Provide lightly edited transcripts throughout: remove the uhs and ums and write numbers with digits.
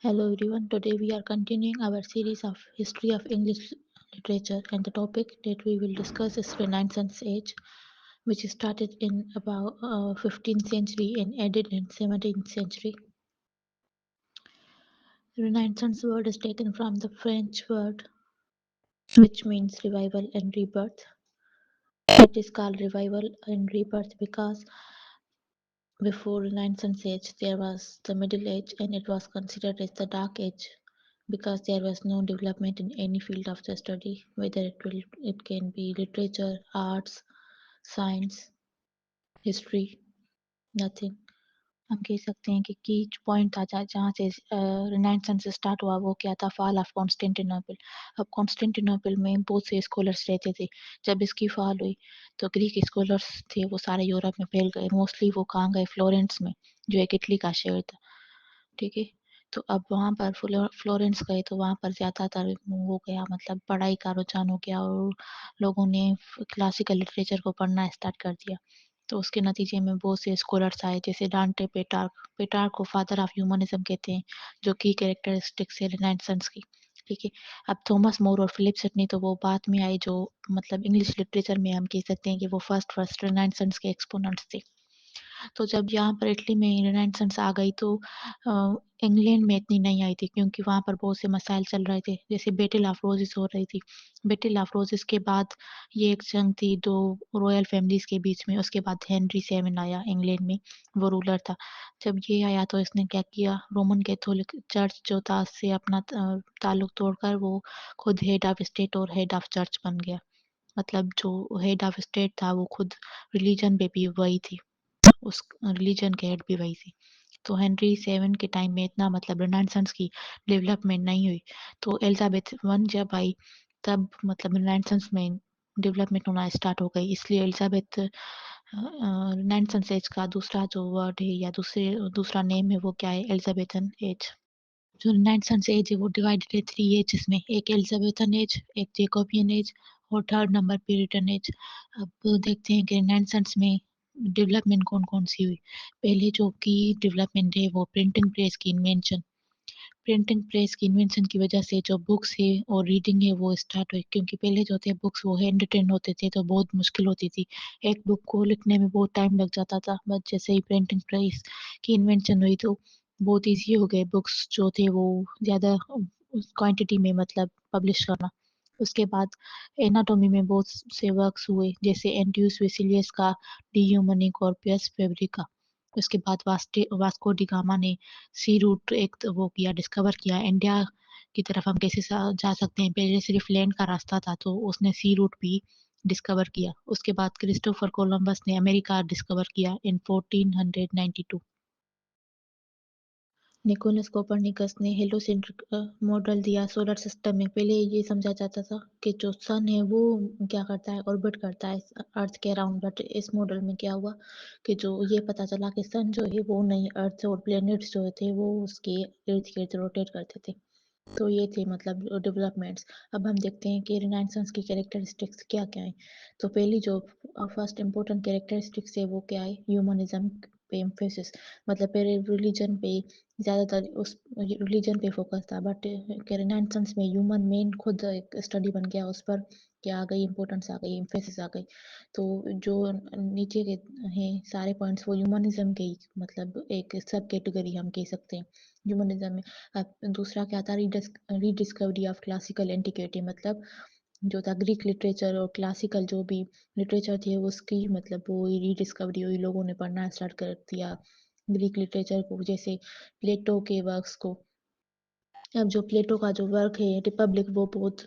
Hello everyone, today we are continuing our series of History of English Literature, and the topic that we will discuss is Renaissance Age, which started in about 15th century and ended in 17th century. Renaissance word is taken from the French word which means revival and rebirth. It is called revival and rebirth because before Renaissance age there was the Middle Age and it was considered as the Dark Age because there was no development in any field of the study, whether it can be literature, arts, science, history, nothing. हम कह सकते हैं कि की point था जहाँ से रिनाइंसेंस start हुआ वो क्या था फॉल ऑफ कॉन्स्टेंटिनोपल. अब कॉन्स्टेंटिनोपल में बहुत से स्कॉलर्स रहते थे. जब इसकी फॉल हुई तो ग्रीक स्कॉलर्स थे वो सारे यूरोप में फैल गए. मोस्टली वो कहाँ गए फ्लोरेंस में जो एक इटली का शहर था. ठीक है. तो अब वहाँ पर फ्लोरेंस गए तो वहाँ पर ज़्यादातर वो गया मतलब पढ़ाई का रुझान हो गया और लोगों ने क्लासिकल लिटरेचर को पढ़ना स्टार्ट कर दिया. तो उसके नतीजे में बहुत से स्कॉलर्स आए जैसे डांटे पेट्रार्क. पेट्रार्क को फादर ऑफ ह्यूमनिज्म कहते हैं जो की कैरेक्टरिस्टिक्स है रिनाइंसेंस की. ठीक है. अब थॉमस मोर और फिलिप सिडनी तो वो बाद में आए जो मतलब इंग्लिश लिटरेचर में हम कह सकते हैं कि वो फर्स्ट रिनाइंसेंस के एक्सपोनेंट्स थे. तो जब यहाँ पर इटली में रिनेसांस आ गई तो इंग्लैंड में इतनी नहीं आई थी क्योंकि वहाँ पर बहुत से मसाइल चल रहे थे जैसे बैटल ऑफ रोजेस हो रही थी. बैटल ऑफ रोजेस के बाद ये एक जंग थी दो रॉयल फैमिलीज के बीच में. उसके बाद हेनरी सेवन आया इंग्लैंड में, वो रूलर था. जब ये आया तो इसने क्या किया रोमन कैथोलिक चर्च जो था उससे अपना ताल्लुक तोड़कर वो खुद हेड ऑफ स्टेट और हेड ऑफ चर्च बन गया. मतलब जो हेड ऑफ स्टेट था वो खुद रिलीजन पे भी वही थी, उस रिलीजन के हेड भी वही थी. तो हेनरी सेवन के टाइम में इतना मतलब रिनाइंसेंस की डेवलपमेंट नहीं हुई. तो एलिजाबेथ वन जब आई तब मतलब रिनाइंसेंस में डेवलपमेंट होना स्टार्ट हो गई. इसलिए एलिजाबेथ रिनाइंसेंस एज का दूसरा जो वर्ड है या दूसरा नेम है वो क्या है एलिजाबेथन एज. जो रिनाइंसेंस एज है वो डिवाइडेड है 3 एजेस में. एक एलिजाबेथन एज, एक जैकोबियन एज और थर्ड नंबर प्यूरिटन एज. अब देखते हैं कि रिनाइंसेंस में डेवलपमेंट कौन-कौन सी हुई. पहले जो की डेवलपमेंट है वो प्रिंटिंग प्रेस की इन्वेंशन. प्रिंटिंग प्रेस की इन्वेंशन की वजह से जो बुक्स है और रीडिंग है वो स्टार्ट हुई क्योंकि पहले जो थे बुक्स वो हैंड रिटन होते थे तो बहुत मुश्किल होती थी. एक बुक को लिखने में बहुत टाइम लग जाता था. बट जैसे ही प्रिंटिंग प्रेस की इन्वेंशन हुई तो बहुत ईज़ी हो गए बुक्स जो थे वो ज़्यादा क्वांटिटी में मतलब पब्लिश करना. उसके बाद एनाटॉमी में बहुत से वर्क्स हुए जैसे एंटियूस वेसिलियस का डी ह्यूमनी कॉर्पियस फैब्रिका. उसके बाद वास्को डी गामा ने सी रूट एक तो वो किया डिस्कवर किया इंडिया की तरफ हम कैसे जा सकते हैं. पहले सिर्फ लैंड का रास्ता था तो उसने सी रूट भी डिस्कवर किया. उसके बाद क्रिस्टोफर कोलंबस ने अमेरिका डिस्कवर किया इन 1492. निकोलस कोपर्निकस ने हेलोसेंट्रिक मॉडल दिया सोलर सिस्टम में. पहले ये समझा जाता था कि जो सन है वो क्या करता है ऑर्बिट करता है अर्थ के अराउंड. बट इस मॉडल में क्या हुआ कि जो ये पता चला कि सन जो है वो नहीं अर्थ और प्लैनेट्स जो थे वो उसके इर्द गिर्द रोटेट करते थे. तो ये थे मतलब डेवलपमेंट्स. अब हम देखते हैं कि रिनाइंसेंस की कैरेक्टरिस्टिक्स क्या क्या है. तो पहली जो फर्स्ट इम्पोर्टेंट कैरेक्टरिस्टिक्स है वो क्या है ह्यूमनिज्म पे एम्फेसिस. मतलब पहले रिलीजन पे ज़्यादातर उस रिलीजन पे फोकस था बट रिनाइंसेंस में ह्यूमन मेन खुद एक स्टडी बन गया. उस पर क्या आ गई इम्पोर्टेंस आ गई एम्फेसिस आ गई. तो जो नीचे के हैं सारे पॉइंट्स वो ह्यूमनिज्म के ही मतलब एक सब कैटेगरी हम कह सकते हैं ह्यूमनिज्म में. दूसरा क्या था रीडिस्कवरी ऑफ क्लासिकल एंटिक्विटी. मतलब जो था ग्रीक लिटरेचर और क्लासिकल जो भी लिटरेचर थे उसकी मतलब वो रीडिस्कवरी हुई. लोगों ने पढ़ना स्टार्ट कर दिया ग्रीक लिटरेचर को जैसे प्लेटो के वर्क्स को. अब जो प्लेटो का जो वर्क है रिपब्लिक वो बहुत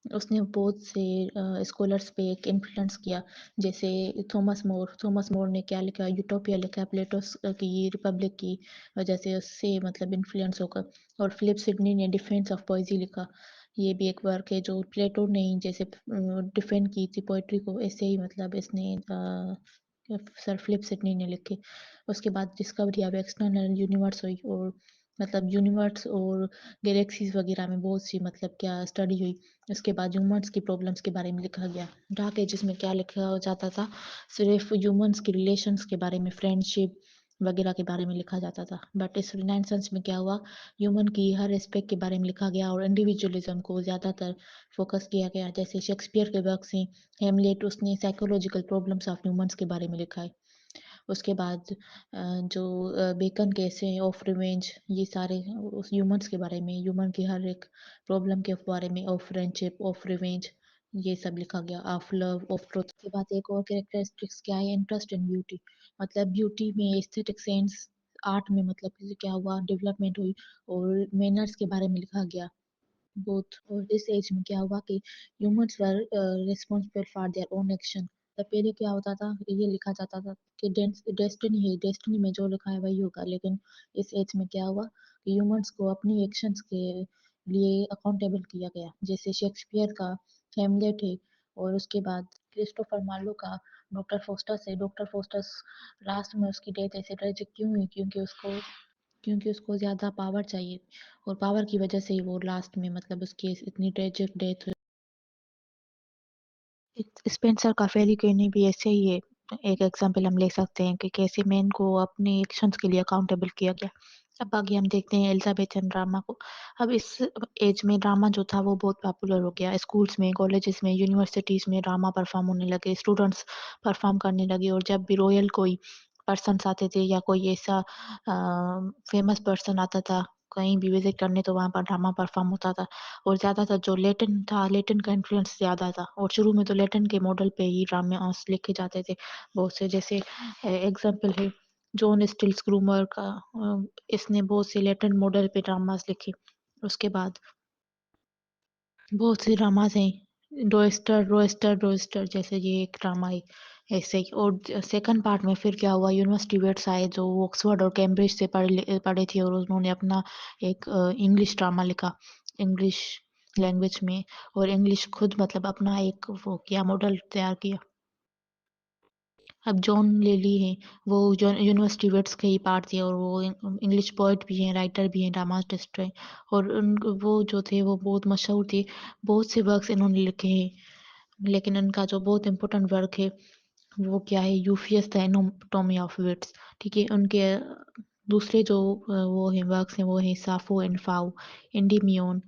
उसने बहुत से स्कॉलर्स पे एक इन्फ्लुएंस किया. जैसे थॉमस मोर ने क्या लिखा यूटोपिया लिखा प्लेटो की रिपब्लिक की वजह से उससे मतलब इन्फ्लुएंस होकर. और फिलिप सिडनी ने डिफेंस ऑफ पोइजी लिखा. ये भी एक वर्क है जो प्लेटो ने ही जैसे डिफेंड की थी पोइट्री को ऐसे ही मतलब इसने सर फिलिप सिडनी ने लिखे. उसके बाद डिस्कवरी ऑफ एक्सटर्नल यूनिवर्स हुई और मतलब यूनिवर्स और गैलेक्सीज वगैरह में बहुत सी मतलब क्या स्टडी हुई. उसके बाद ह्यूमन्स की प्रॉब्लम्स के बारे में लिखा गया. डार्क एजेस में क्या लिखा जाता था सिर्फ ह्यूमन्स की रिलेशंस के बारे में फ्रेंडशिप वगैरह के बारे में लिखा जाता था। बट इस रिनेसांस में क्या हुआ, ह्यूमन की हर एस्पेक्ट के बारे में लिखा गया और इंडिविजुअलिज्म को ज़्यादातर फोकस किया गया। जैसे शेक्सपियर के वर्क से हेमलेट, उसने साइकोलॉजिकल प्रॉब्लम्स ऑफ ह्यूमंस के बारे में लिखा है। उसके बाद जो बेकन केस है, ऑफ रिवेंज, ये सारे उस ह्यूमंस के बारे में, ह्यूमन की हर एक प्रॉब्लम के बारे में, ऑफ फ्रेंडशिप, ऑफ रिवेंज, ये सब लिखा गया, ऑफ लव, ऑफ ट्रुथ। के बाद एक और कैरेक्टरिस्टिक्स क्या है, इंटरेस्ट इन ब्यूटी, मतलब ब्यूटी में एस्थेटिक सेंस, आर्ट में मतलब कि क्या हुआ, डेवलपमेंट हुई और मैनर्स के बारे में लिखा गया बोथ। और इस एज में क्या हुआ कि humans were responsible for their own action. तब पहले क्या होता था, ये लिखा जाता था कि डेस्टिनी है, डेस्टिनी में जो लिखा है वही होगा, लेकिन इस एज में क्या हुआ कि ह्यूमंस को अपनी एक्शंस के लिए अकाउंटेबल किया गया। जैसे शेक्सपियर का हेमलेट है, और उसके बाद क्रिस्टोफर मार्लो का डॉक्टर फोस्टस है। डॉक्टर फोस्टस लास्ट में उसकी डेथ ऐसे ट्रेजिक क्यों हुई, क्योंकि उसको ज़्यादा पावर चाहिए, और पावर की वजह से ही वो लास्ट में मतलब उसकी इतनी ट्रेजिक डेथ हुई। स्पेंसर का फेरी कहनी भी ऐसे ही है। एक एग्जांपल हम ले सकते हैं कि कैसे मैन को अपने एक्शंस के लिए अकाउंटेबल किया गया। अब आगे हम देखते हैं एलिजाबेथन ड्रामा को। अब इस एज में ड्रामा जो था वो बहुत पॉपुलर हो गया। स्कूल्स में, कॉलेजेस में, यूनिवर्सिटीज में ड्रामा परफॉर्म होने लगे, स्टूडेंट्स परफॉर्म करने लगे, और जब भी रॉयल कोई पर्सन आते थे या कोई ऐसा फेमस पर्सन आता था कहीं भी विजिट करने, तो वहाँ पर ड्रामा परफॉर्म होता था। और ज़्यादातर जो लेटिन था, लेटिन का इन्फ्लुएंस ज़्यादा था, और शुरू में तो लेटिन के मॉडल पे ही ड्रामे लिखे जाते थे बहुत से। जैसे एग्जांपल है जॉन स्टिल्स ग्रूमर का, इसने बहुत से लेटिन मॉडल पे ड्रामास लिखे। उसके बाद बहुत से ड्रामास हैं, रोस्टर रोस्टर रोस्टर, जैसे ये एक ड्रामा है ऐसे ही। और सेकंड पार्ट में फिर क्या हुआ, यूनिवर्सिटी वेट्स आए जो ऑक्सफोर्ड और कैम्ब्रिज से पढ़े थे, और उन्होंने अपना एक इंग्लिश ड्रामा लिखा इंग्लिश लैंग्वेज में, और इंग्लिश खुद मतलब अपना एक वो किया, मॉडल तैयार किया। अब जॉन लेली है, वो जो यूनिवर्सिटी वेट्स के ही पार्ट थे, और वो इंग्लिश पोइट भी हैं, राइटर भी हैं, ड्रामाटिस्ट हैं, और उन वो जो थे वो बहुत मशहूर थे। बहुत से वर्क्स इन्होंने लिखे हैं, लेकिन इनका जो बहुत इंपॉर्टेंट वर्क है वो क्या है, यूफियस द एनाटॉमी ऑफ विट्स। ठीक है, उनके दूसरे जो वो हैं वर्क्स हैं, वो हैं साफो एंड फाउ, इंडीमियन,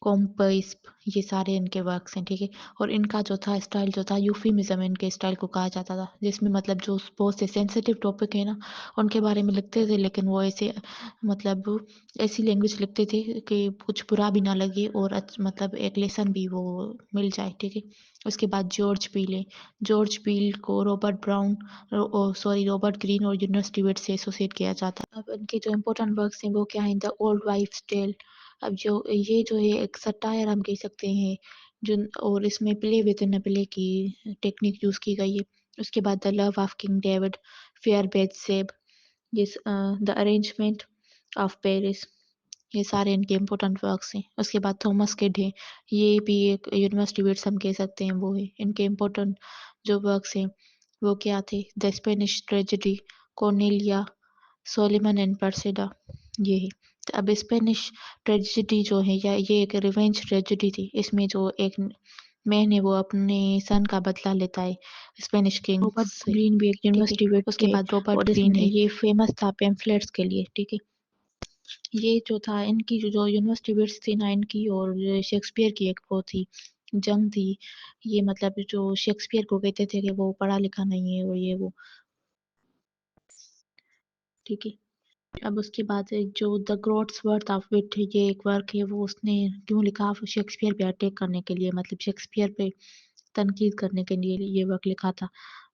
कॉम्पस्प, ये सारे इनके वर्क्स हैं। ठीक है, और इनका जो था स्टाइल जो था, यूफिमिज्म इनके स्टाइल को कहा जाता था, जिसमें मतलब जो बहुत से सेंसिटिव टॉपिक है ना उनके बारे में लिखते थे, लेकिन वो ऐसे मतलब ऐसी लैंग्वेज लिखते थे कि कुछ बुरा भी ना लगे, और मतलब एक लेसन भी वो मिल जाए। ठीक है, उसके बाद जॉर्ज पील है। जॉर्ज पील को Robert brown, sorry Robert Greene और यूनिवर्सिटी वेट से एसोसिएट किया जाता है। अब इनके जो इम्पोर्टेंट वर्क्स हैं वो क्या है, द ओल्ड वाइफ्स टेल। अब जो ये जो है एक सटायर हम कह सकते हैं, जो, और इसमें प्ले विद इन प्ले की टेक्निक यूज की गई है। उसके बाद the love of king David, fair Beth सेब, द अरेंजमेंट ऑफ पेरिस, ये सारे इनके इम्पोर्टेंट वर्क्स हैं। उसके बाद थॉमस किड है, ये भी एक यूनिवर्सिटी वेट्स हम कह सकते हैं वो है। इनके इम्पोर्टेंट जो वर्क्स हैं वो क्या थे, the Spanish tragedy, Cornelia, Soliman and Persida, ये है। तो अब स्पेनिश ट्रेजेडी जो है, या ये एक रिवेंज ट्रेजेडी थी, इसमें जो एक मैन है वो अपने सन का बदला लेता है स्पेनिश किंग रॉबर्ट से। ग्रीन भी एक ठीक है, यूनिवर्सिटी वेट उसके थे बाद रॉबर्ट और ग्रीन इसमें है, ये फेमस था पेम्फलेट्स के लिए। ठीक है, ये जो था इनकी जो यूनिवर्सिटी वेट्स थी ना इनकी, और शेक्सपियर की एक वो थी, जंग थी। ये मतलब जो शेक्सपियर को कहते थे कि वो पढ़ा लिखा नहीं है, और ये वो। ठीक है, अब उसके बाद एक जो द ग्रोट्स वर्थ ऑफ विट, ये एक वर्क है, वो उसने क्यों लिखा, शेक्सपियर पे अटैक करने के लिए, मतलब शेक्सपियर पे तनकीद करने के लिए ये वर्क लिखा था।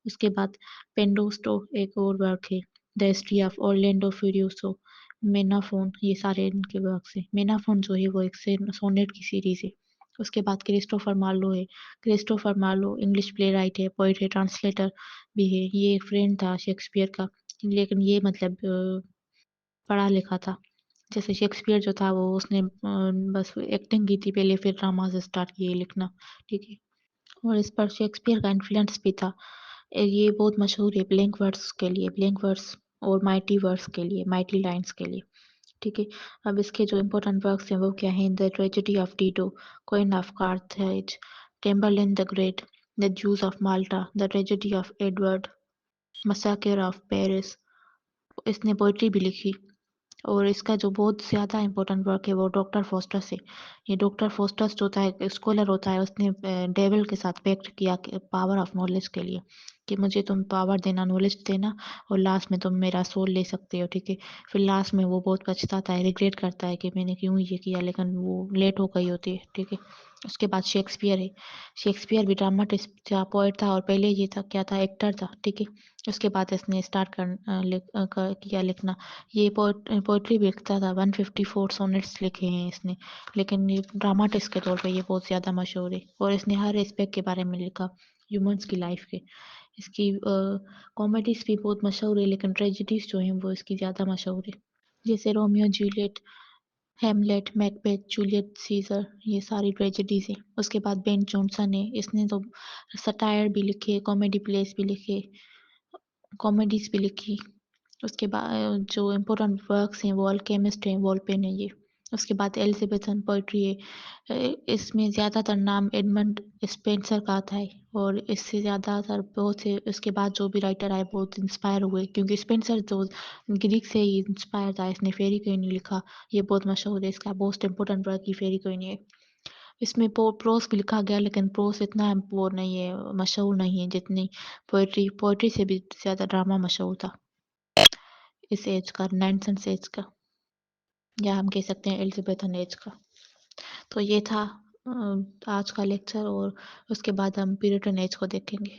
उसके बाद पेंडोस्टो एक और वर्क है, द हिस्ट्री ऑफ ऑरलैंडो फ्यूरियोसो, मेनाफोन, ये सारे इनके वर्क्स हैं। मेनाफोन जो है वो एक से सोनेट की सीरीज है। उसके बाद क्रिस्टोफर मार्लो है। Christopher Marlowe English playwright है, पोइट है, ट्रांसलेटर भी है। ये एक फ्रेंड था शेक्सपियर का, लेकिन ये मतलब पढ़ा लिखा था। जैसे शेक्सपियर जो था वो उसने बस एक्टिंग की थी पहले, फिर ड्रामा से स्टार्ट किए लिखना। ठीक है, और इस पर शेक्सपियर का इन्फ्लुएंस भी था। ये बहुत मशहूर है ब्लैंक वर्ड्स के लिए, ब्लैंक वर्ड्स और माइटी वर्ड्स के लिए, माइटी लाइन्स के लिए। ठीक है, अब इसके जो इम्पोर्टेंट वर्क्स हैं वो क्या हैं, the tragedy of Dido, queen of Carthage, Tamburlaine the great, the Jews of Malta, the tragedy of Edward, massacre of Paris, اس نے پوئٹری بھی لکھی، اور اس کا جو بہت زیادہ امپورٹنٹ ورک ہے وہ ڈاکٹر فوسٹس ہے۔ یہ ڈاکٹر فوسٹس جو ہوتا ہے اسکالر ہوتا ہے، اس نے ڈیول کے ساتھ پیکٹ کیا پاور آف نالج کے لیے، کہ مجھے تم پاور دینا، نالج دینا، اور لاسٹ میں تم میرا سول لے سکتے ہو، ٹھیک ہے۔ پھر لاسٹ میں وہ بہت پچھتاتا ہے، ریگریٹ کرتا ہے کہ میں نے کیوں یہ کیا، لیکن وہ لیٹ ہو گئی ہوتی ہے، ٹھیک ہے۔ اس کے بعد شیکسپیئر ہے۔ شیکسپیئر بھی ڈراماٹسٹ تھا، پوئٹ تھا، اور پہلے یہ تھا کیا تھا، ایکٹر تھا، ٹھیک ہے۔ اس کے بعد اس نے اسٹارٹ کیا لکھنا۔ یہ پوئٹری بھی لکھتا تھا، 154 سونٹس لکھے ہیں اس نے، لیکن یہ ڈراماٹسٹ کے طور پہ یہ بہت زیادہ مشہور ہے، اور اس نے ہر اسپیکٹ کے بارے میں لکھا، ہیومنس کی لائف کے۔ اس کی کامیڈیز بھی بہت مشہور ہے، لیکن ٹریجڈیز جو ہیں وہ اس کی زیادہ مشہور ہے، جیسے Romeo Juliet, Hamlet, Macbeth, Julius Caesar, یہ ساری ٹریجڈیز ہیں۔ اس کے بعد بین جونسن ہے، اس نے تو سٹائر بھی لکھے، کامیڈی پلیز بھی لکھے، کامیڈیز بھی لکھی۔ اس کے بعد جو امپورٹنٹ ورکس ہیں وہ الکیمسٹ ہیں، وال پین ہے یہ۔ اس کے بعد ایلزابتھن پوئٹری ہے، اس میں زیادہ تر نام ایڈمنڈ اسپینسر کا آتا ہے، اور اس سے زیادہ تر بہت سے اس کے بعد جو بھی رائٹر آئے بہت انسپائر ہوئے، کیونکہ اسپینسر تو گریک سے ہی انسپائر تھا، اس نے فیری کوئن لکھا، یہ بہت مشہور ہے، اس کا موسٹ امپورٹنٹ ورک ہی فیری کوئن ہے۔ اس میں پروس بھی لکھا گیا، لیکن پروس اتنا وہ نہیں ہے، مشہور نہیں ہے جتنی پوئٹری سے بھی زیادہ ڈرامہ مشہور تھا اس ایج کا، رینیسانس ایج کا، یا ہم کہہ سکتے ہیں ایلزابتھن ایج کا۔ تو یہ تھا آج کا لیکچر، اور اس کے بعد ہم پیریٹن ایج کو دیکھیں گے۔